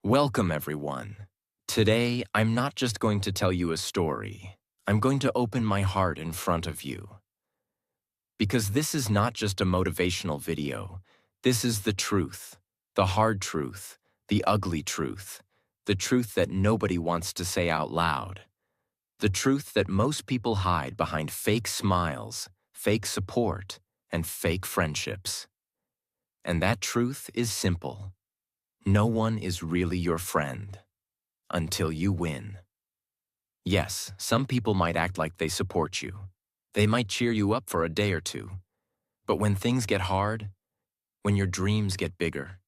Welcome, everyone. Today, I'm not just going to tell you a story. I'm going to open my heart in front of you. Because this is not just a motivational video. This is the truth, the hard truth, the ugly truth, the truth that nobody wants to say out loud, the truth that most people hide behind fake smiles, fake support, and fake friendships. And that truth is simple. No one is really your friend until you win. Yes, some people might act like they support you. They might cheer you up for a day or two. But when things get hard, when your dreams get bigger,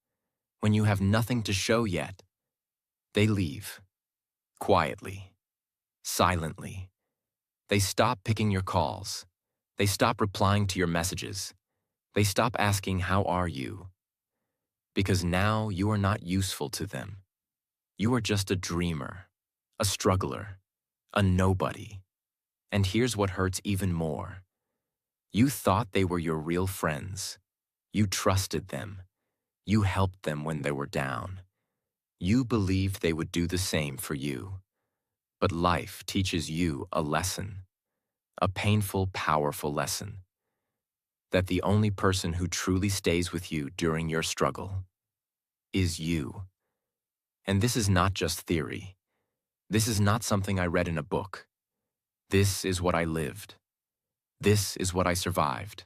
when you have nothing to show yet, they leave. Quietly. Silently. They stop picking your calls. They stop replying to your messages. They stop asking, "How are you?" Because now you are not useful to them. You are just a dreamer, a struggler, a nobody. And here's what hurts even more. You thought they were your real friends. You trusted them. You helped them when they were down. You believed they would do the same for you. But life teaches you a lesson, a painful, powerful lesson, that the only person who truly stays with you during your struggle is you. And this is not just theory. This is not something I read in a book. This is what I lived. This is what I survived.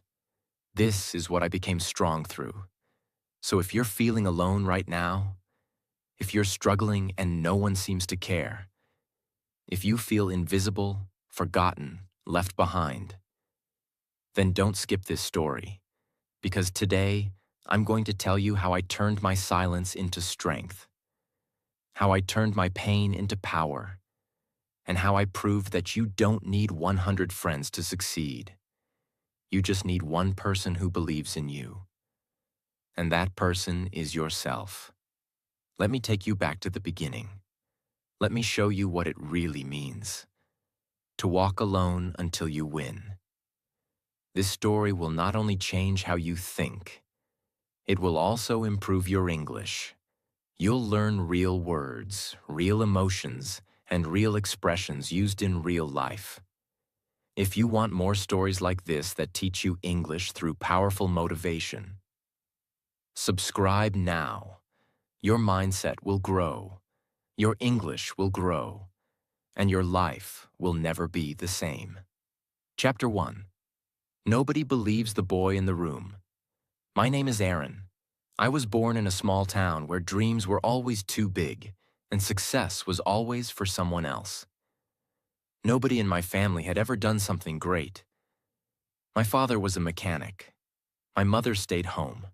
This is what I became strong through. So if you're feeling alone right now, if you're struggling and no one seems to care, if you feel invisible, forgotten, left behind, then don't skip this story, because today I'm going to tell you how I turned my silence into strength, how I turned my pain into power, and how I proved that you don't need 100 friends to succeed. You just need one person who believes in you. And that person is yourself. Let me take you back to the beginning. Let me show you what it really means to walk alone until you win. This story will not only change how you think, it will also improve your English. You'll learn real words, real emotions, and real expressions used in real life. If you want more stories like this that teach you English through powerful motivation, subscribe now. Your mindset will grow, your English will grow, and your life will never be the same. Chapter 1. Nobody believes the boy in the room. My name is Aaron. I was born in a small town where dreams were always too big, and success was always for someone else. Nobody in my family had ever done something great. My father was a mechanic. My mother stayed home.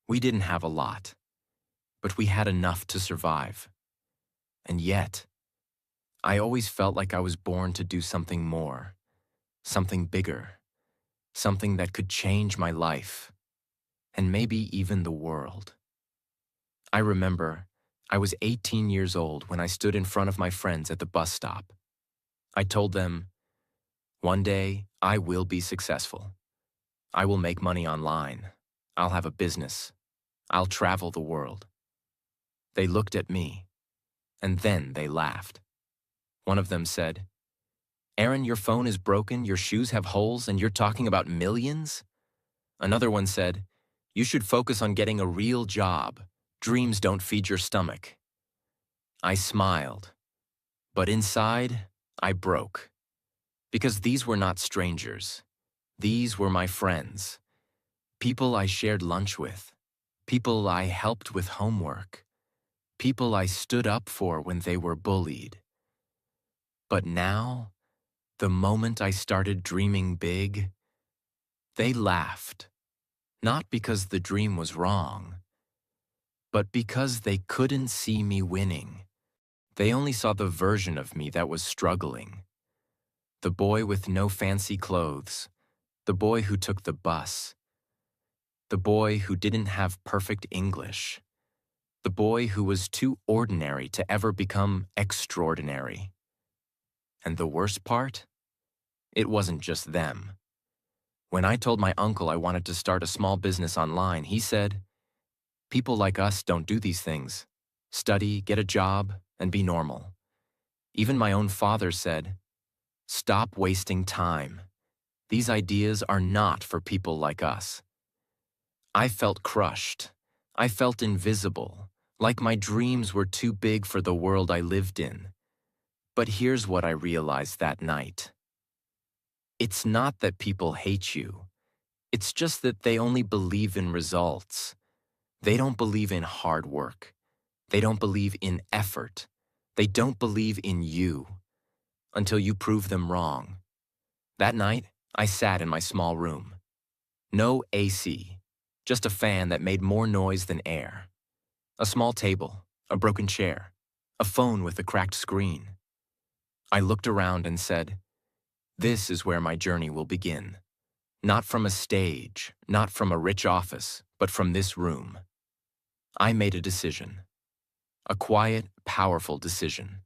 We didn't have a lot, but we had enough to survive. And yet, I always felt like I was born to do something more, something bigger, something that could change my life, and maybe even the world. I remember I was 18 years old when I stood in front of my friends at the bus stop. I told them, "One day, I will be successful. I will make money online. I'll have a business. I'll travel the world." They looked at me, and then they laughed. One of them said, "Aaron, your phone is broken, your shoes have holes, and you're talking about millions?" Another one said, "You should focus on getting a real job. Dreams don't feed your stomach." I smiled, but inside, I broke. Because these were not strangers. These were my friends. People I shared lunch with. People I helped with homework. People I stood up for when they were bullied. But now, the moment I started dreaming big, they laughed. Not because the dream was wrong, but because they couldn't see me winning. They only saw the version of me that was struggling. The boy with no fancy clothes. The boy who took the bus. The boy who didn't have perfect English. The boy who was too ordinary to ever become extraordinary. And the worst part? It wasn't just them. When I told my uncle I wanted to start a small business online, he said, "People like us don't do these things. study, get a job, and be normal. Even my own father said, "Stop wasting time. These ideas are not for people like us." I felt crushed. I felt invisible, like my dreams were too big for the world I lived in. But here's what I realized that night. It's not that people hate you. It's just that they only believe in results. They don't believe in hard work. They don't believe in effort. They don't believe in you until you prove them wrong. That night, I sat in my small room. No AC, just a fan that made more noise than air. A small table, a broken chair, a phone with a cracked screen. I looked around and said, "This is where my journey will begin. Not from a stage, not from a rich office, but from this room." I made a decision. A quiet, powerful decision.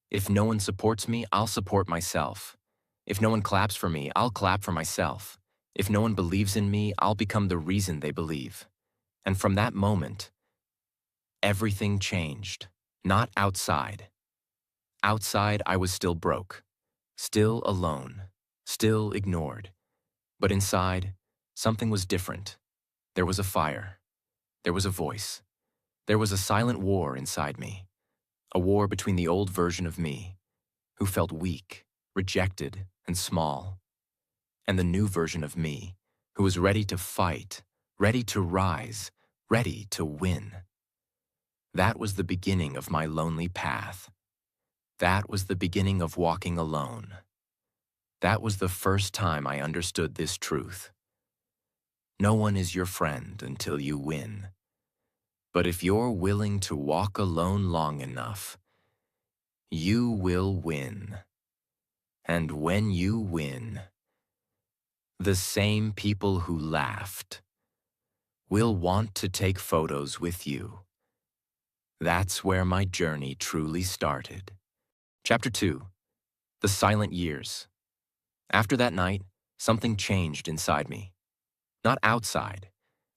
If no one supports me, I'll support myself. If no one claps for me, I'll clap for myself. If no one believes in me, I'll become the reason they believe. And from that moment, everything changed. Not outside. Outside, I was still broke, still alone, still ignored. But inside, something was different. There was a fire. There was a voice. There was a silent war inside me. A war between the old version of me, who felt weak, rejected, and small, and the new version of me, who was ready to fight, ready to rise, ready to win. That was the beginning of my lonely path. That was the beginning of walking alone. That was the first time I understood this truth. No one is your friend until you win. But if you're willing to walk alone long enough, you will win. And when you win, the same people who laughed will want to take photos with you. That's where my journey truly started. Chapter 2. The Silent Years. After that night, something changed inside me. Not outside.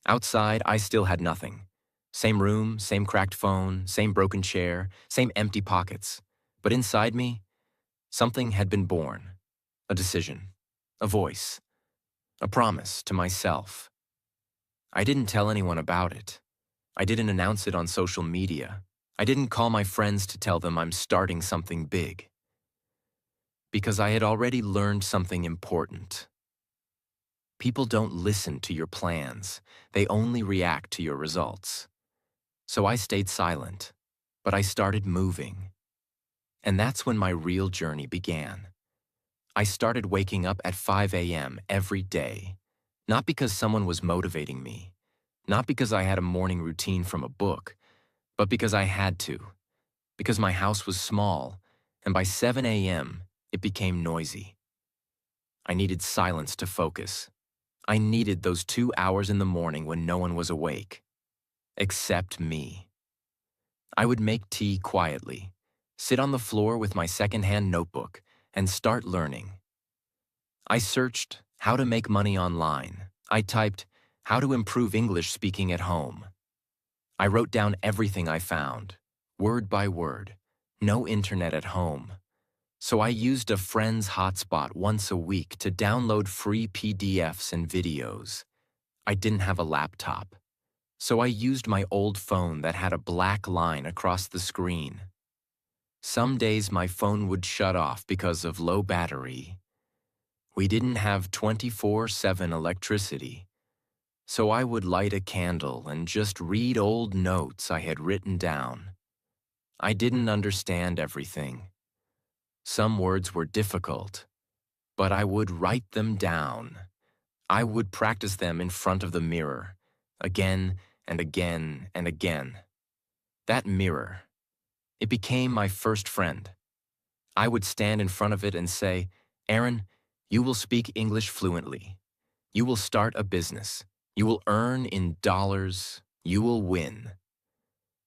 Outside, I still had nothing. Same room, same cracked phone, same broken chair, same empty pockets. But inside me, something had been born. A decision, a voice, a promise to myself. I didn't tell anyone about it. I didn't announce it on social media. I didn't call my friends to tell them I'm starting something big. Because I had already learned something important. People don't listen to your plans. They only react to your results. So I stayed silent, but I started moving. And that's when my real journey began. I started waking up at 5 a.m. every day, not because someone was motivating me, not because I had a morning routine from a book, but because I had to, because my house was small, and by 7 a.m., it became noisy. I needed silence to focus. I needed those 2 hours in the morning when no one was awake, except me. I would make tea quietly, sit on the floor with my secondhand notebook, and start learning. I searched how to make money online. I typed how to improve English speaking at home. I wrote down everything I found, word by word. No internet at home. So I used a friend's hotspot once a week to download free PDFs and videos. I didn't have a laptop, so I used my old phone that had a black line across the screen. Some days my phone would shut off because of low battery. We didn't have 24/7 electricity, so I would light a candle and just read old notes I had written down. I didn't understand everything. Some words were difficult, but I would write them down. I would practice them in front of the mirror, again and again and again. That mirror, it became my first friend. I would stand in front of it and say, "Aaron, you will speak English fluently. You will start a business. You will earn in dollars. You will win."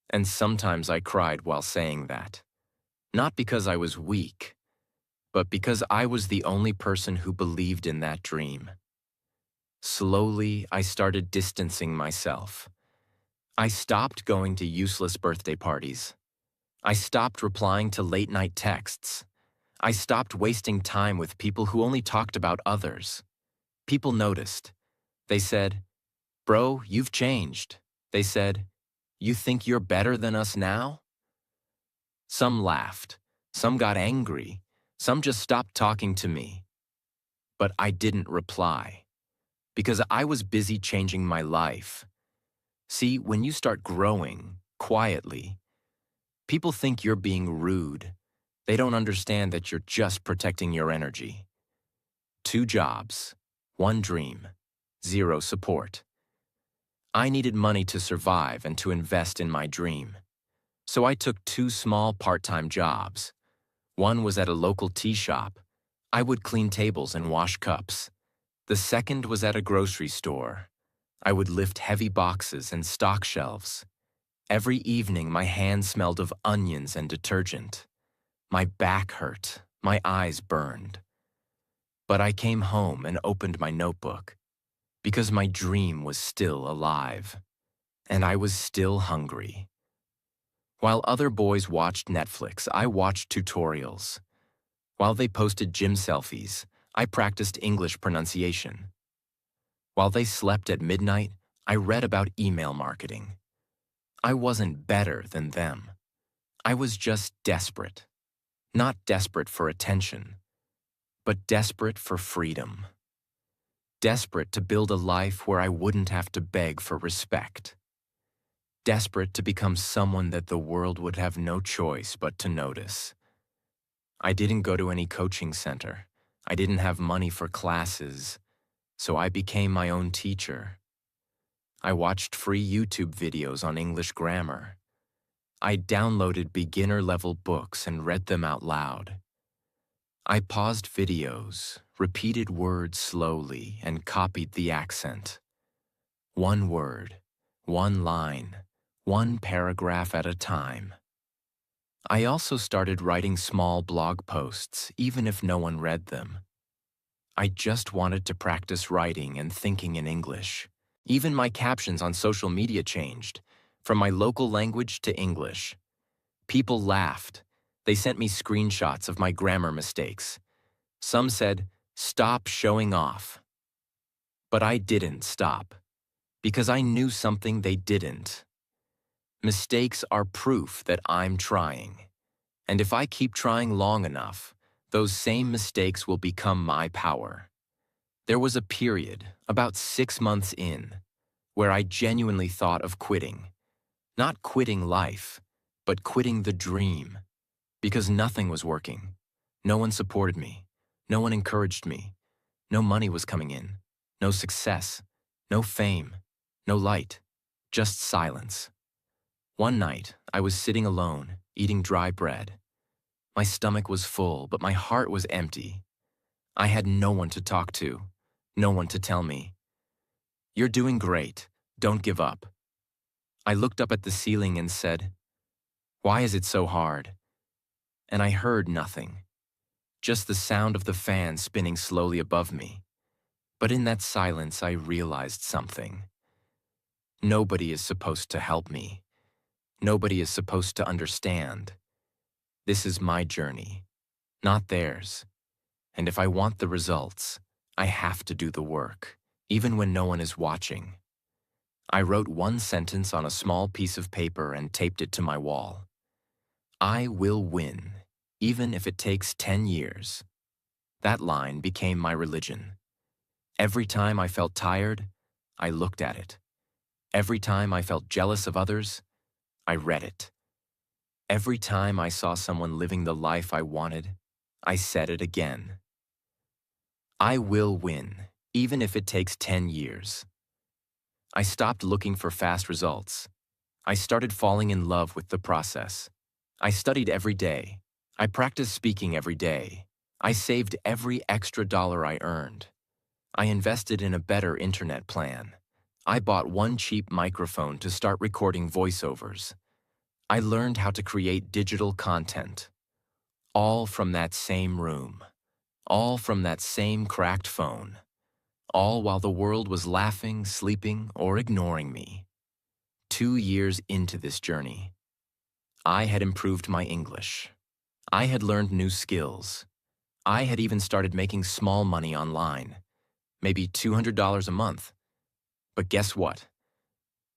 And sometimes I cried while saying that. Not because I was weak, but because I was the only person who believed in that dream. Slowly, I started distancing myself. I stopped going to useless birthday parties. I stopped replying to late-night texts. I stopped wasting time with people who only talked about others. People noticed. They said, "Bro, you've changed." They said, "You think you're better than us now?" Some laughed. Some got angry. Some just stopped talking to me. But I didn't reply because I was busy changing my life. See, when you start growing quietly, people think you're being rude. They don't understand that you're just protecting your energy. 2 jobs, 1 dream, 0 support. I needed money to survive and to invest in my dream. So I took 2 small part-time jobs. One was at a local tea shop. I would clean tables and wash cups. The second was at a grocery store. I would lift heavy boxes and stock shelves. Every evening, my hands smelled of onions and detergent. My back hurt. My eyes burned. But I came home and opened my notebook because my dream was still alive, and I was still hungry. While other boys watched Netflix, I watched tutorials. While they posted gym selfies, I practiced English pronunciation. While they slept at midnight, I read about email marketing. I wasn't better than them. I was just desperate. Not desperate for attention, but desperate for freedom. Desperate to build a life where I wouldn't have to beg for respect. Desperate to become someone that the world would have no choice but to notice. I didn't go to any coaching center. I didn't have money for classes, so I became my own teacher. I watched free YouTube videos on English grammar. I downloaded beginner-level books and read them out loud. I paused videos, repeated words slowly, and copied the accent. 1 word, 1 line, 1 paragraph at a time. I also started writing small blog posts, even if no one read them. I just wanted to practice writing and thinking in English. Even my captions on social media changed, from my local language to English. People laughed. They sent me screenshots of my grammar mistakes. Some said, "Stop showing off." But I didn't stop, because I knew something they didn't. Mistakes are proof that I'm trying. And if I keep trying long enough, those same mistakes will become my power. There was a period, about 6 months in, where I genuinely thought of quitting. Not quitting life, but quitting the dream. Because nothing was working. No one supported me. No one encouraged me. No money was coming in. No success. No fame. No light. Just silence. One night, I was sitting alone, eating dry bread. My stomach was full, but my heart was empty. I had no one to talk to, no one to tell me, "You're doing great, don't give up." I looked up at the ceiling and said, "Why is it so hard?" And I heard nothing, just the sound of the fan spinning slowly above me. But in that silence, I realized something. Nobody is supposed to help me. Nobody is supposed to understand. This is my journey, not theirs. And if I want the results, I have to do the work, even when no one is watching. I wrote 1 sentence on a small piece of paper and taped it to my wall. I will win, even if it takes 10 years. That line became my religion. Every time I felt tired, I looked at it. Every time I felt jealous of others, I read it. Every time I saw someone living the life I wanted, I said it again. I will win, even if it takes 10 years. I stopped looking for fast results. I started falling in love with the process. I studied every day. I practiced speaking every day. I saved every extra dollar I earned. I invested in a better internet plan. I bought 1 cheap microphone to start recording voiceovers. I learned how to create digital content. All from that same room. All from that same cracked phone. All while the world was laughing, sleeping, or ignoring me. 2 years into this journey. I had improved my English. I had learned new skills. I had even started making small money online, maybe $200 a month. But guess what?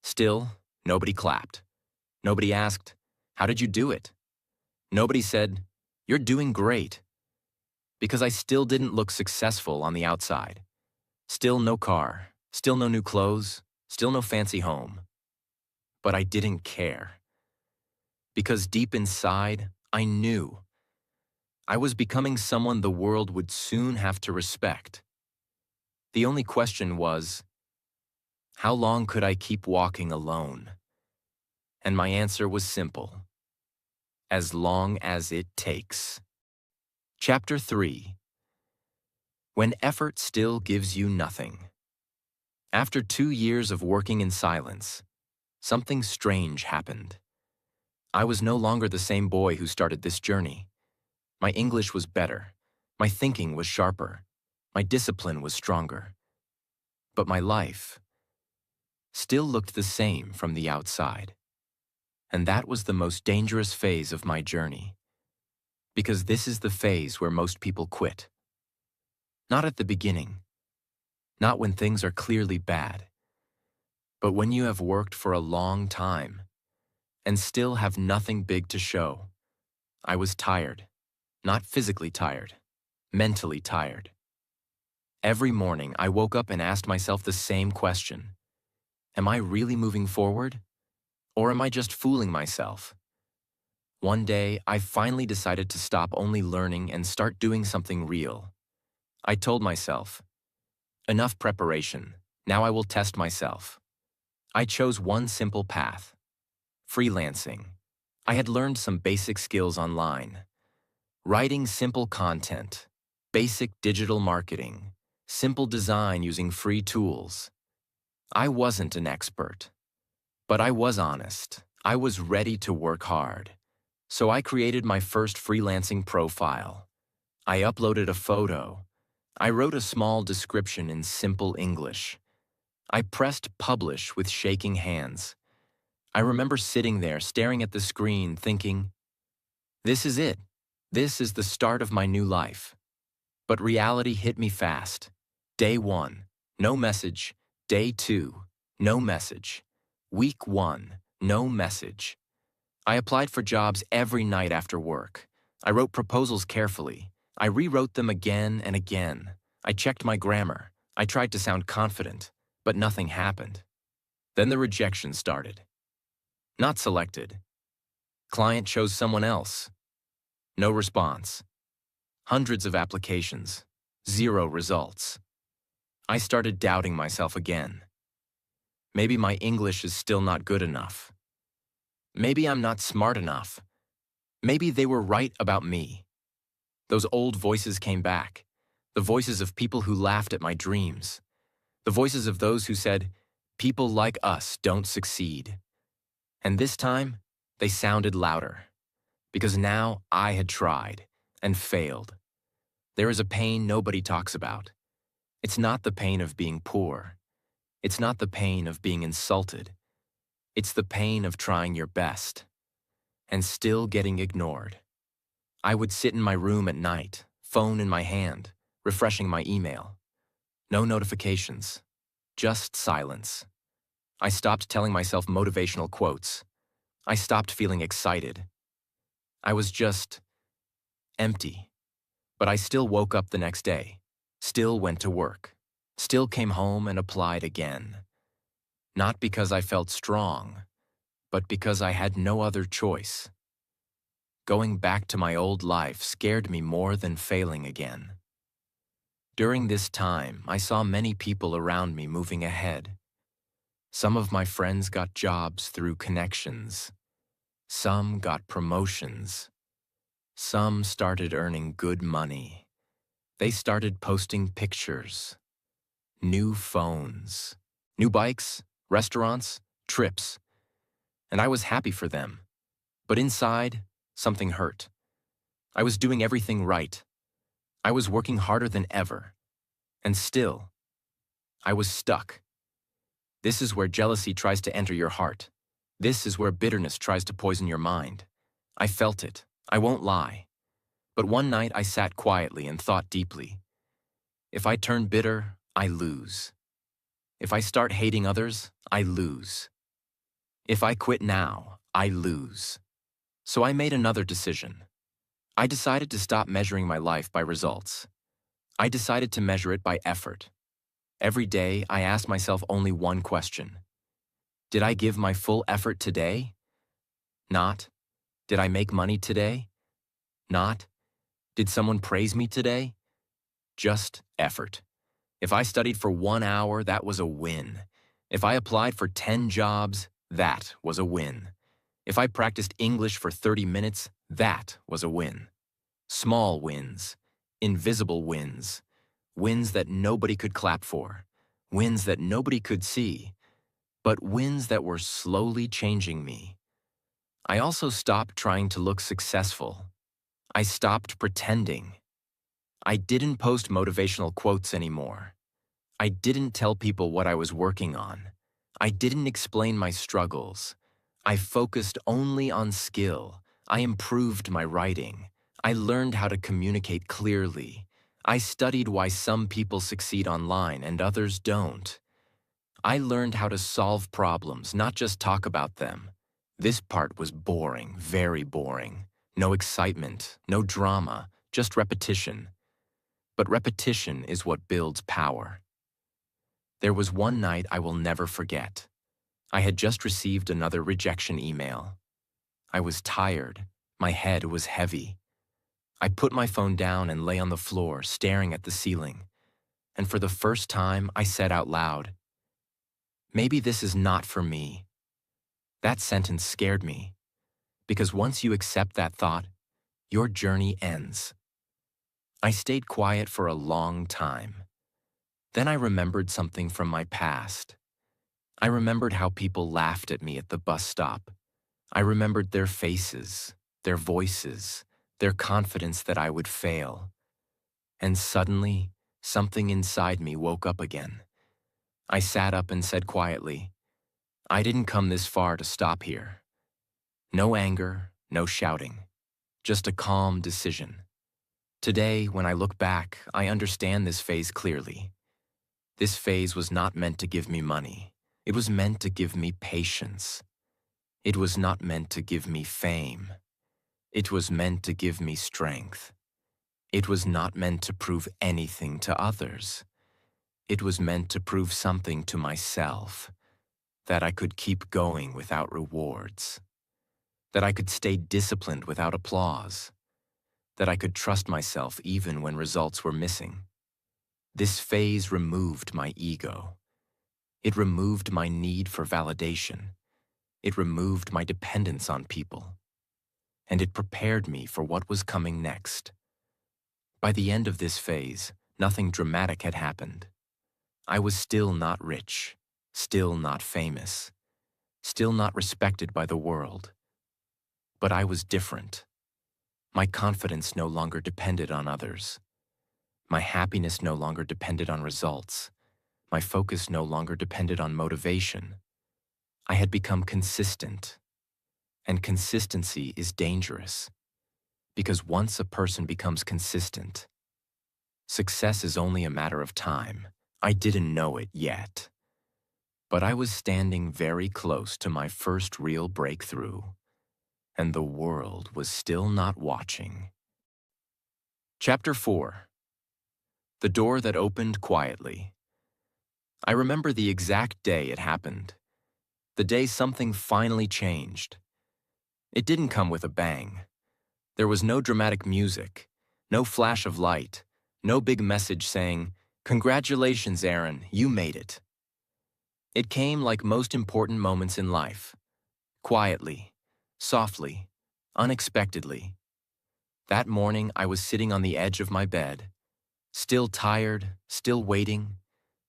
Still, nobody clapped. Nobody asked, "How did you do it?" Nobody said, "You're doing great." Because I still didn't look successful on the outside. Still no car, still no new clothes, still no fancy home. But I didn't care. Because deep inside, I knew I was becoming someone the world would soon have to respect. The only question was, how long could I keep walking alone? And my answer was simple: as long as it takes. Chapter 3. When effort still gives you nothing. After 2 years of working in silence, something strange happened. I was no longer the same boy who started this journey. My English was better. My thinking was sharper. My discipline was stronger. But my life still looked the same from the outside. And that was the most dangerous phase of my journey. Because this is the phase where most people quit. Not at the beginning. Not when things are clearly bad. But when you have worked for a long time and still have nothing big to show. I was tired. Not physically tired. Mentally tired. Every morning I woke up and asked myself the same question. Am I really moving forward? Or am I just fooling myself? One day, I finally decided to stop only learning and start doing something real. I told myself, enough preparation, now I will test myself. I chose one simple path: freelancing. I had learned some basic skills online. Writing simple content, basic digital marketing, simple design using free tools. I wasn't an expert, but I was honest. I was ready to work hard. So I created my first freelancing profile. I uploaded a photo. I wrote a small description in simple English. I pressed publish with shaking hands. I remember sitting there staring at the screen thinking, this is it. This is the start of my new life. But reality hit me fast. Day 1, no message. Day 2, no message. Week 1, no message. I applied for jobs every night after work. I wrote proposals carefully. I rewrote them again and again. I checked my grammar. I tried to sound confident, but nothing happened. Then the rejection started. Not selected. Client chose someone else. No response. Hundreds of applications. 0 results. I started doubting myself again. Maybe my English is still not good enough. Maybe I'm not smart enough. Maybe they were right about me. Those old voices came back. The voices of people who laughed at my dreams. The voices of those who said, people like us don't succeed. And this time, they sounded louder. Because now I had tried and failed. There is a pain nobody talks about. It's not the pain of being poor. It's not the pain of being insulted. It's the pain of trying your best and still getting ignored. I would sit in my room at night, phone in my hand, refreshing my email. No notifications, just silence. I stopped telling myself motivational quotes. I stopped feeling excited. I was just empty. But I still woke up the next day, still went to work, still came home and applied again. Not because I felt strong, but because I had no other choice. Going back to my old life scared me more than failing again. During this time, I saw many people around me moving ahead. Some of my friends got jobs through connections. Some got promotions. Some started earning good money. They started posting pictures. New phones. New bikes, restaurants, trips. And I was happy for them. But inside, something hurt. I was doing everything right. I was working harder than ever. And still, I was stuck. This is where jealousy tries to enter your heart. This is where bitterness tries to poison your mind. I felt it, I won't lie. But one night I sat quietly and thought deeply. If I turn bitter, I lose. If I start hating others, I lose. If I quit now, I lose. So I made another decision. I decided to stop measuring my life by results. I decided to measure it by effort. Every day, I asked myself only one question. Did I give my full effort today? Not. Did I make money today? Not. Did someone praise me today? Just effort. If I studied for 1 hour, that was a win. If I applied for 10 jobs, that was a win. If I practiced English for 30 minutes, that was a win. Small wins, invisible wins, wins that nobody could clap for, wins that nobody could see, but wins that were slowly changing me. I also stopped trying to look successful. I stopped pretending. I didn't post motivational quotes anymore. I didn't tell people what I was working on. I didn't explain my struggles. I focused only on skill. I improved my writing. I learned how to communicate clearly. I studied why some people succeed online and others don't. I learned how to solve problems, not just talk about them. This part was boring, very boring. No excitement, no drama, just repetition. But repetition is what builds power. There was one night I will never forget. I had just received another rejection email. I was tired. My head was heavy. I put my phone down and lay on the floor, staring at the ceiling. And for the first time, I said out loud, "Maybe this is not for me." That sentence scared me, because once you accept that thought, your journey ends. I stayed quiet for a long time. Then I remembered something from my past. I remembered how people laughed at me at the bus stop. I remembered their faces, their voices, their confidence that I would fail. And suddenly, something inside me woke up again. I sat up and said quietly, "I didn't come this far to stop here." No anger, no shouting, just a calm decision. Today, when I look back, I understand this phase clearly. This phase was not meant to give me money. It was meant to give me patience. It was not meant to give me fame. It was meant to give me strength. It was not meant to prove anything to others. It was meant to prove something to myself, that I could keep going without rewards, that I could stay disciplined without applause, that I could trust myself even when results were missing. This phase removed my ego. It removed my need for validation. It removed my dependence on people. And it prepared me for what was coming next. By the end of this phase, nothing dramatic had happened. I was still not rich, still not famous, still not respected by the world. But I was different. My confidence no longer depended on others. My happiness no longer depended on results. My focus no longer depended on motivation. I had become consistent. And consistency is dangerous, because once a person becomes consistent, success is only a matter of time. I didn't know it yet, but I was standing very close to my first real breakthrough, and the world was still not watching. Chapter 4. The Door That Opened Quietly. I remember the exact day it happened, the day something finally changed. It didn't come with a bang. There was no dramatic music, no flash of light, no big message saying, "Congratulations, Aaron, you made it." It came like most important moments in life, quietly, softly, unexpectedly. That morning, I was sitting on the edge of my bed, still tired, still waiting,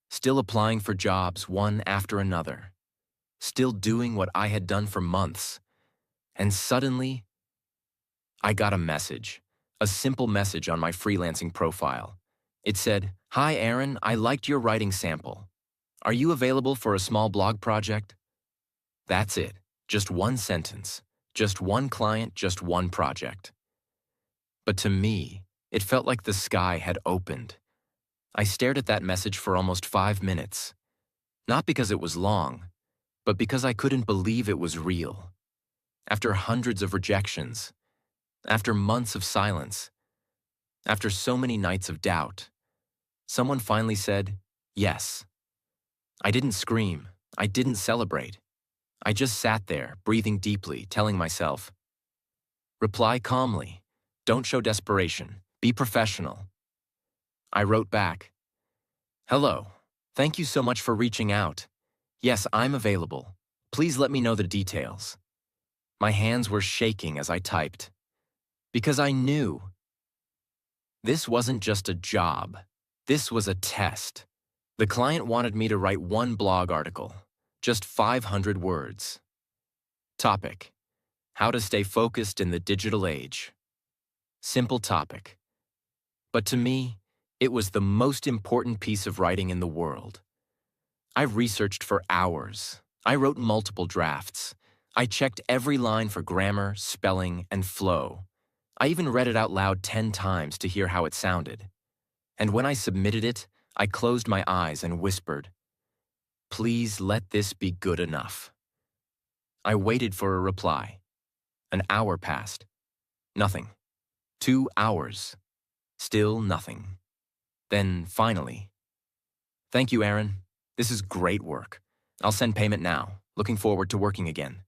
still applying for jobs one after another, still doing what I had done for months, and suddenly, I got a message, a simple message on my freelancing profile. It said, "Hi Aaron, I liked your writing sample. Are you available for a small blog project?" That's it. Just one sentence, just one client, just one project. But to me, it felt like the sky had opened. I stared at that message for almost 5 minutes, not because it was long, but because I couldn't believe it was real. After hundreds of rejections, after months of silence, after so many nights of doubt, someone finally said, yes. I didn't scream. I didn't celebrate. I just sat there, breathing deeply, telling myself, reply calmly. Don't show desperation. Be professional. I wrote back, hello. Thank you so much for reaching out. Yes, I'm available. Please let me know the details. My hands were shaking as I typed, because I knew this wasn't just a job. This was a test. The client wanted me to write one blog article, just 500 words. Topic: how to stay focused in the digital age. Simple topic. But to me, it was the most important piece of writing in the world. I researched for hours. I wrote multiple drafts. I checked every line for grammar, spelling, and flow. I even read it out loud 10 times to hear how it sounded. And when I submitted it, I closed my eyes and whispered, please let this be good enough. I waited for a reply. An hour passed. Nothing. 2 hours. Still nothing. Then finally, thank you, Aaron. This is great work. I'll send payment now. Looking forward to working again.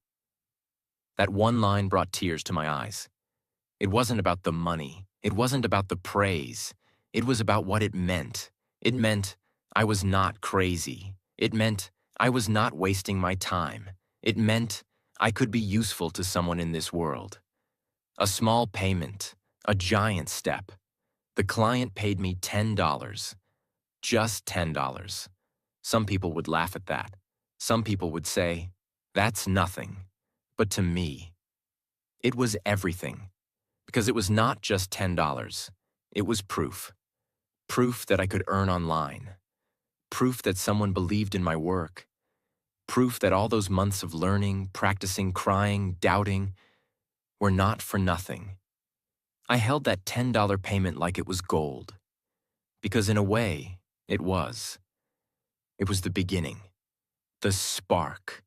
That one line brought tears to my eyes. It wasn't about the money. It wasn't about the praise. It was about what it meant. It meant I was not crazy. It meant I was not wasting my time. It meant I could be useful to someone in this world. A small payment, a giant step. The client paid me $10. Just $10. Some people would laugh at that. Some people would say, that's nothing. But to me, it was everything. Because it was not just $10. It was proof. Proof that I could earn online. Proof that someone believed in my work. Proof that all those months of learning, practicing, crying, doubting were not for nothing. I held that $10 payment like it was gold. Because in a way, it was. It was the beginning. The spark.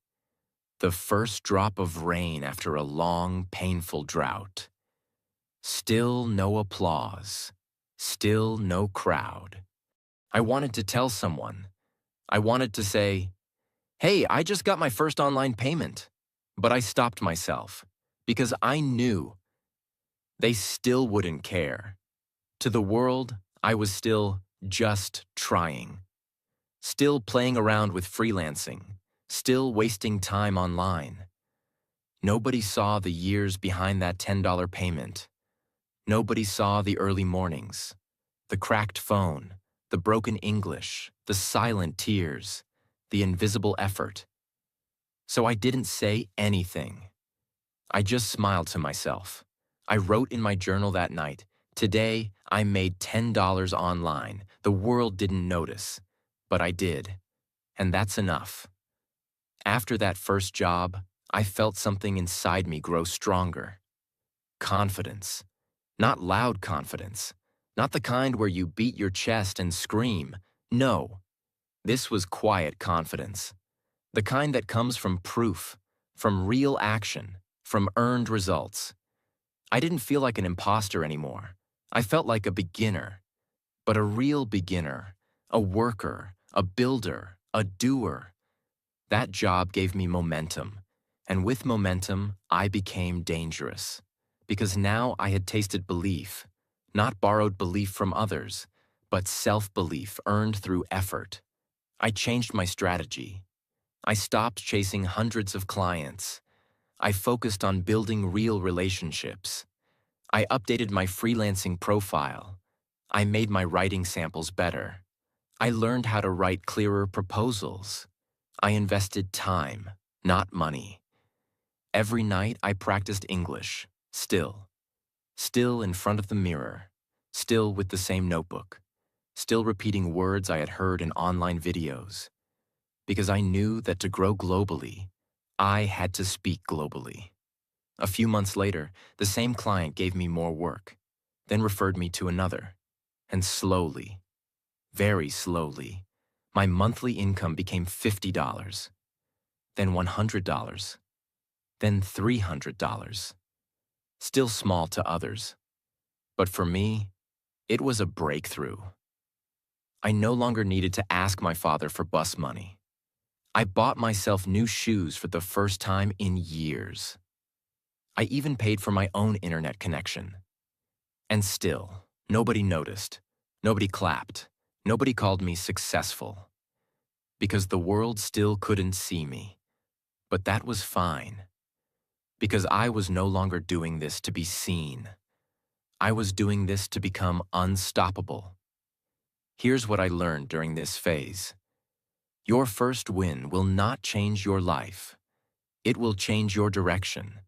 The first drop of rain after a long, painful drought. Still no applause. Still no crowd. I wanted to tell someone. I wanted to say, hey, I just got my first online payment. But I stopped myself because I knew they still wouldn't care. To the world, I was still just trying. Still playing around with freelancing. Still wasting time online. Nobody saw the years behind that $10 payment. Nobody saw the early mornings, the cracked phone, the broken English, the silent tears, the invisible effort. So I didn't say anything. I just smiled to myself. I wrote in my journal that night, today I made $10 online. The world didn't notice, but I did. And that's enough. After that first job, I felt something inside me grow stronger. Confidence. Not loud confidence. Not the kind where you beat your chest and scream. No. This was quiet confidence. The kind that comes from proof, from real action, from earned results. I didn't feel like an imposter anymore. I felt like a beginner. But a real beginner. A worker. A builder. A doer. That job gave me momentum. And with momentum, I became dangerous. Because now I had tasted belief, not borrowed belief from others, but self-belief earned through effort. I changed my strategy. I stopped chasing hundreds of clients. I focused on building real relationships. I updated my freelancing profile. I made my writing samples better. I learned how to write clearer proposals. I invested time, not money. Every night I practiced English. Still in front of the mirror, still with the same notebook, still repeating words I had heard in online videos. Because I knew that to grow globally, I had to speak globally. A few months later, the same client gave me more work, then referred me to another. And slowly, very slowly, my monthly income became $50, then $100, then $300. Still small to others, but for me, it was a breakthrough. I no longer needed to ask my father for bus money. I bought myself new shoes for the first time in years. I even paid for my own internet connection. And still, nobody noticed, nobody clapped, nobody called me successful. Because the world still couldn't see me. But that was fine. Because I was no longer doing this to be seen. I was doing this to become unstoppable. Here's what I learned during this phase. Your first win will not change your life. It will change your direction.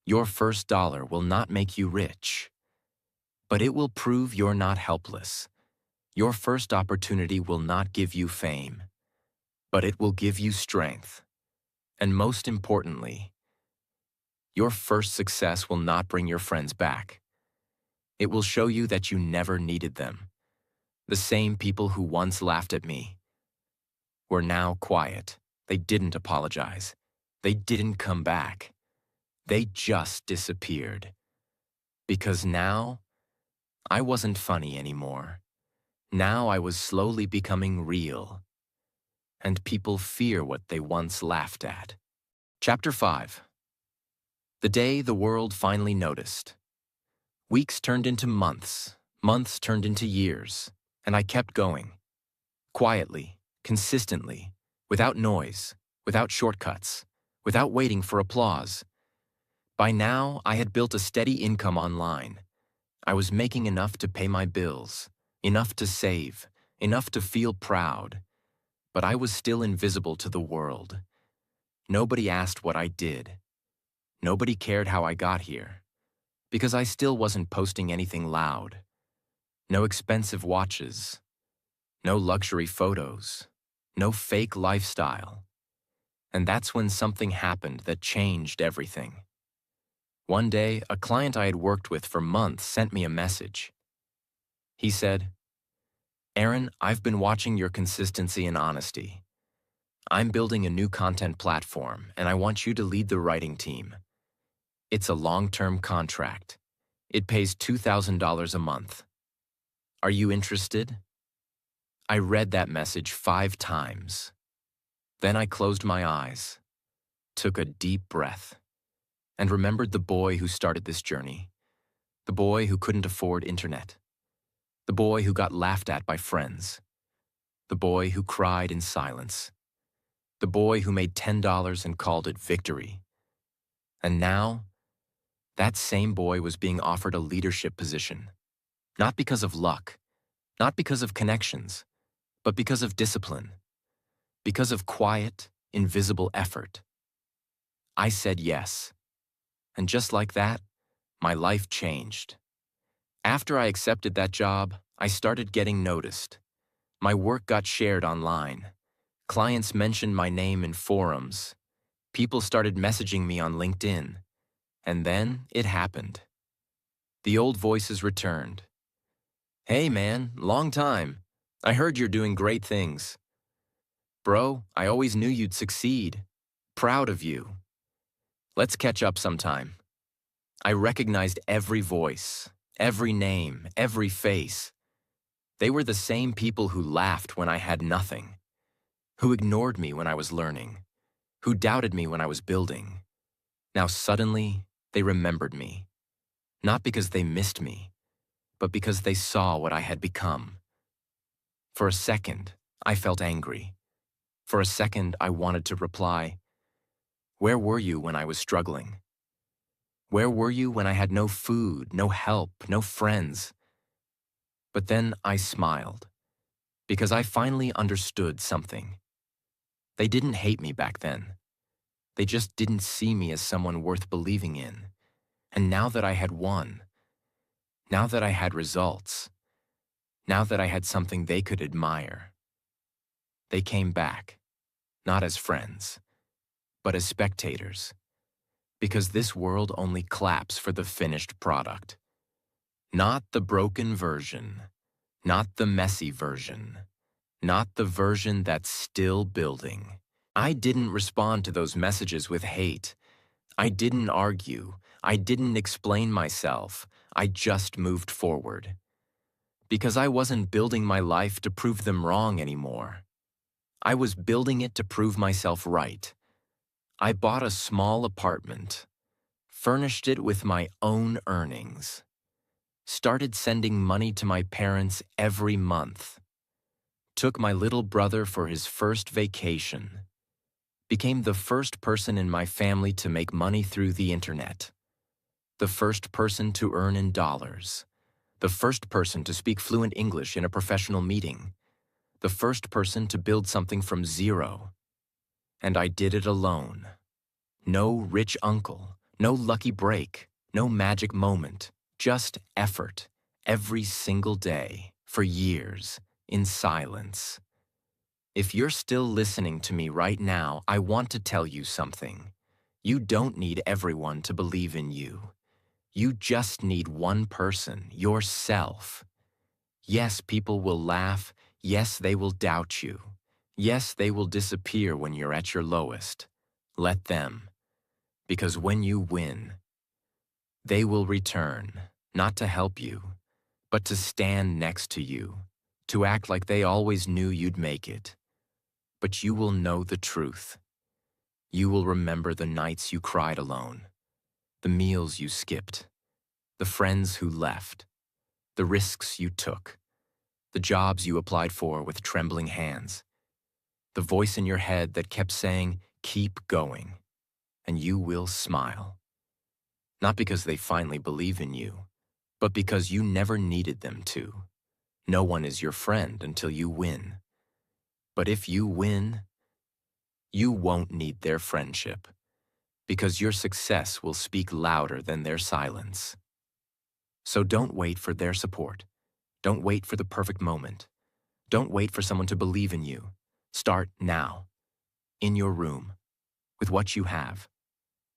Your first dollar will not make you rich, but it will prove you're not helpless. Your first opportunity will not give you fame, but it will give you strength. And most importantly, your first success will not bring your friends back. It will show you that you never needed them. The same people who once laughed at me were now quiet. They didn't apologize. They didn't come back. They just disappeared. Because now, I wasn't funny anymore. Now I was slowly becoming real. And people fear what they once laughed at. Chapter 5. The day the world finally noticed. Weeks turned into months, months turned into years, and I kept going. Quietly, consistently, without noise, without shortcuts, without waiting for applause. By now, I had built a steady income online. I was making enough to pay my bills, enough to save, enough to feel proud. But I was still invisible to the world. Nobody asked what I did. Nobody cared how I got here. Because I still wasn't posting anything loud. No expensive watches. No luxury photos. No fake lifestyle. And that's when something happened that changed everything. One day, a client I had worked with for months sent me a message. He said, "Aaron, I've been watching your consistency and honesty. I'm building a new content platform, and I want you to lead the writing team. It's a long-term contract. It pays $2,000 a month. Are you interested?" I read that message 5 times. Then I closed my eyes, took a deep breath, and remembered the boy who started this journey. The boy who couldn't afford internet. The boy who got laughed at by friends. The boy who cried in silence. The boy who made $10 and called it victory. And now, that same boy was being offered a leadership position. Not because of luck, not because of connections, but because of discipline. Because of quiet, invisible effort. I said yes. And just like that, my life changed. After I accepted that job, I started getting noticed. My work got shared online. Clients mentioned my name in forums. People started messaging me on LinkedIn. And then it happened. The old voices returned. "Hey man, long time. I heard you're doing great things. Bro, I always knew you'd succeed. Proud of you. Let's catch up sometime." I recognized every voice, every name, every face. They were the same people who laughed when I had nothing, who ignored me when I was learning, who doubted me when I was building. Now suddenly, they remembered me. Not because they missed me, but because they saw what I had become. For a second, I felt angry. For a second, I wanted to reply, "Where were you when I was struggling? Where were you when I had no food, no help, no friends?" But then I smiled, because I finally understood something. They didn't hate me back then. They just didn't see me as someone worth believing in. And now that I had won, now that I had results, now that I had something they could admire, they came back, not as friends, but as spectators. Because this world only claps for the finished product. Not the broken version, not the messy version, not the version that's still building. I didn't respond to those messages with hate. I didn't argue. I didn't explain myself. I just moved forward. Because I wasn't building my life to prove them wrong anymore. I was building it to prove myself right. I bought a small apartment, furnished it with my own earnings, started sending money to my parents every month, took my little brother for his first vacation, became the first person in my family to make money through the internet, the first person to earn in dollars, the first person to speak fluent English in a professional meeting, the first person to build something from zero. And I did it alone. No rich uncle, no lucky break, no magic moment, just effort, every single day, for years, in silence. If you're still listening to me right now, I want to tell you something. You don't need everyone to believe in you. You just need one person, yourself. Yes, people will laugh. Yes, they will doubt you. Yes, they will disappear when you're at your lowest. Let them. Because when you win, they will return, not to help you, but to stand next to you, to act like they always knew you'd make it. But you will know the truth. You will remember the nights you cried alone, the meals you skipped, the friends who left, the risks you took, the jobs you applied for with trembling hands, the voice in your head that kept saying, "Keep going," and you will smile. Not because they finally believe in you, but because you never needed them to. No one is your friend until you win. But if you win, you won't need their friendship, because your success will speak louder than their silence. So don't wait for their support. Don't wait for the perfect moment. Don't wait for someone to believe in you. Start now, in your room, with what you have,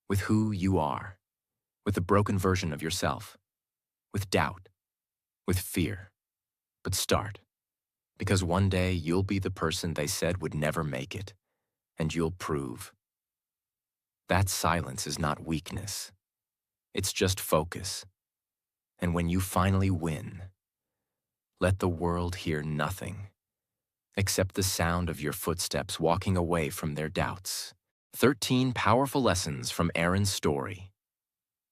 with who you are, with the broken version of yourself, with doubt, with fear. But start, because one day you'll be the person they said would never make it, and you'll prove. That silence is not weakness. It's just focus. And when you finally win, let the world hear nothing except the sound of your footsteps walking away from their doubts. 13 powerful lessons from Aaron's story.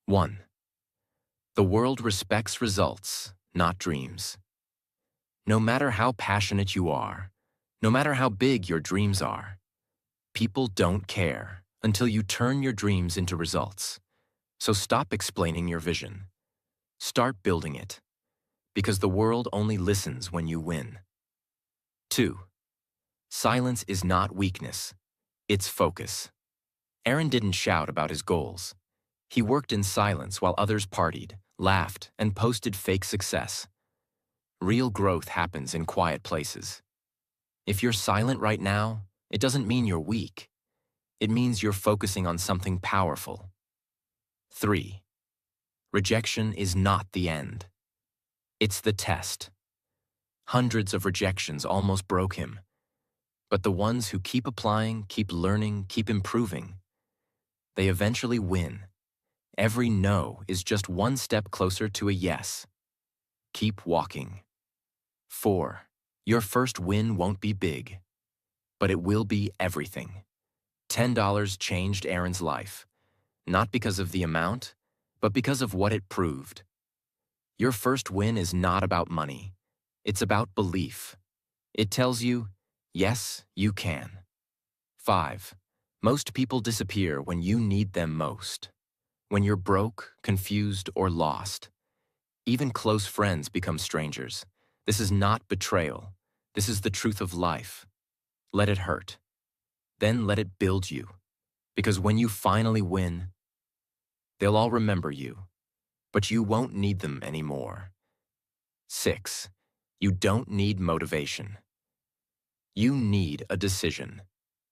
1. The world respects results, not dreams. No matter how passionate you are, no matter how big your dreams are, people don't care until you turn your dreams into results. So stop explaining your vision. Start building it, because the world only listens when you win. 2. Silence is not weakness, it's focus. Aaron didn't shout about his goals. He worked in silence while others partied, laughed, and posted fake success. Real growth happens in quiet places. If you're silent right now, it doesn't mean you're weak. It means you're focusing on something powerful. 3. Rejection is not the end. It's the test. Hundreds of rejections almost broke him. But the ones who keep applying, keep learning, keep improving, they eventually win. Every no is just one step closer to a yes. Keep walking. 4. Your first win won't be big, but it will be everything. $10 changed Aaron's life, not because of the amount, but because of what it proved. Your first win is not about money. It's about belief. It tells you, yes, you can. 5. Most people disappear when you need them most. When you're broke, confused, or lost. Even close friends become strangers. This is not betrayal. This is the truth of life. Let it hurt. Then let it build you. Because when you finally win, they'll all remember you, but you won't need them anymore. 6. You don't need motivation. You need a decision.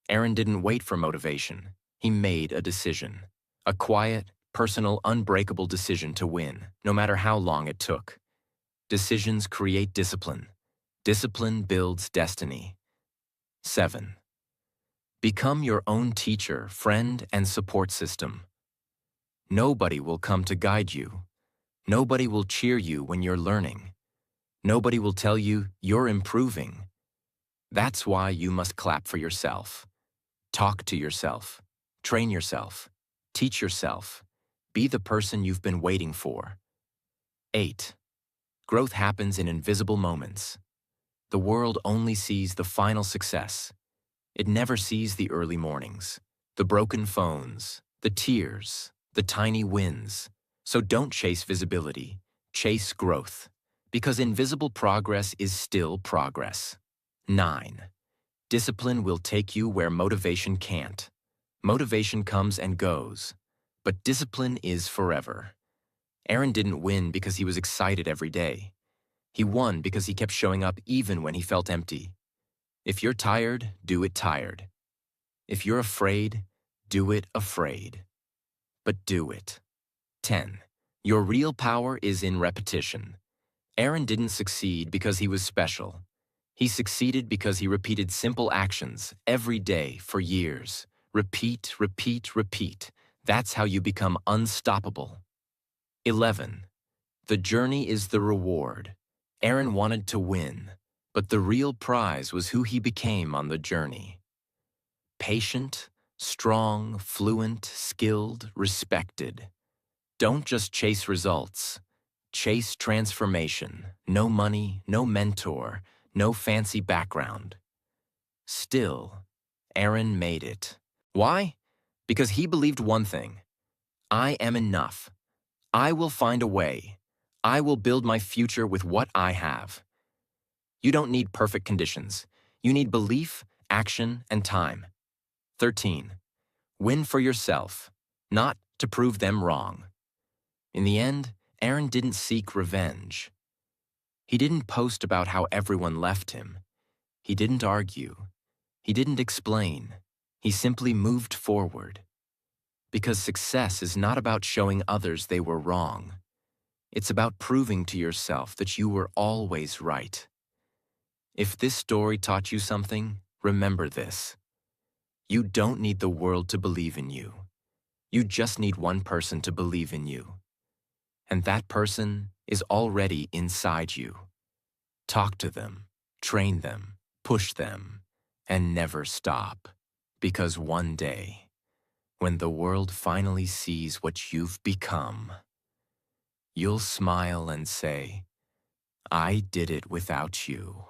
Aaron didn't wait for motivation. He made a decision. A quiet, personal, unbreakable decision to win, no matter how long it took. Decisions create discipline. Discipline builds destiny. 7. Become your own teacher, friend, and support system. Nobody will come to guide you. Nobody will cheer you when you're learning. Nobody will tell you you're improving. That's why you must clap for yourself. Talk to yourself. Train yourself. Teach yourself. Be the person you've been waiting for. 8. Growth happens in invisible moments. The world only sees the final success. It never sees the early mornings, the broken phones, the tears, the tiny wins. So don't chase visibility, chase growth, because invisible progress is still progress. 9. Discipline will take you where motivation can't. Motivation comes and goes, but discipline is forever. Aaron didn't win because he was excited every day. He won because he kept showing up even when he felt empty. If you're tired, do it tired. If you're afraid, do it afraid. But do it. 10. Your real power is in repetition. Aaron didn't succeed because he was special. He succeeded because he repeated simple actions every day for years. Repeat, repeat, repeat. That's how you become unstoppable. 11. The journey is the reward. Aaron wanted to win, but the real prize was who he became on the journey. Patient, strong, fluent, skilled, respected. Don't just chase results. Chase transformation. No money, no mentor, no fancy background. Still, Aaron made it. Why? Because he believed one thing. I am enough. I will find a way. I will build my future with what I have. You don't need perfect conditions. You need belief, action, and time. 13. Win for yourself, not to prove them wrong. In the end, Aaron didn't seek revenge. He didn't post about how everyone left him. He didn't argue. He didn't explain. He simply moved forward. Because success is not about showing others they were wrong. It's about proving to yourself that you were always right. If this story taught you something, remember this. You don't need the world to believe in you. You just need one person to believe in you. And that person is already inside you. Talk to them, train them, push them, and never stop. Because one day, when the world finally sees what you've become, you'll smile and say, I did it without you.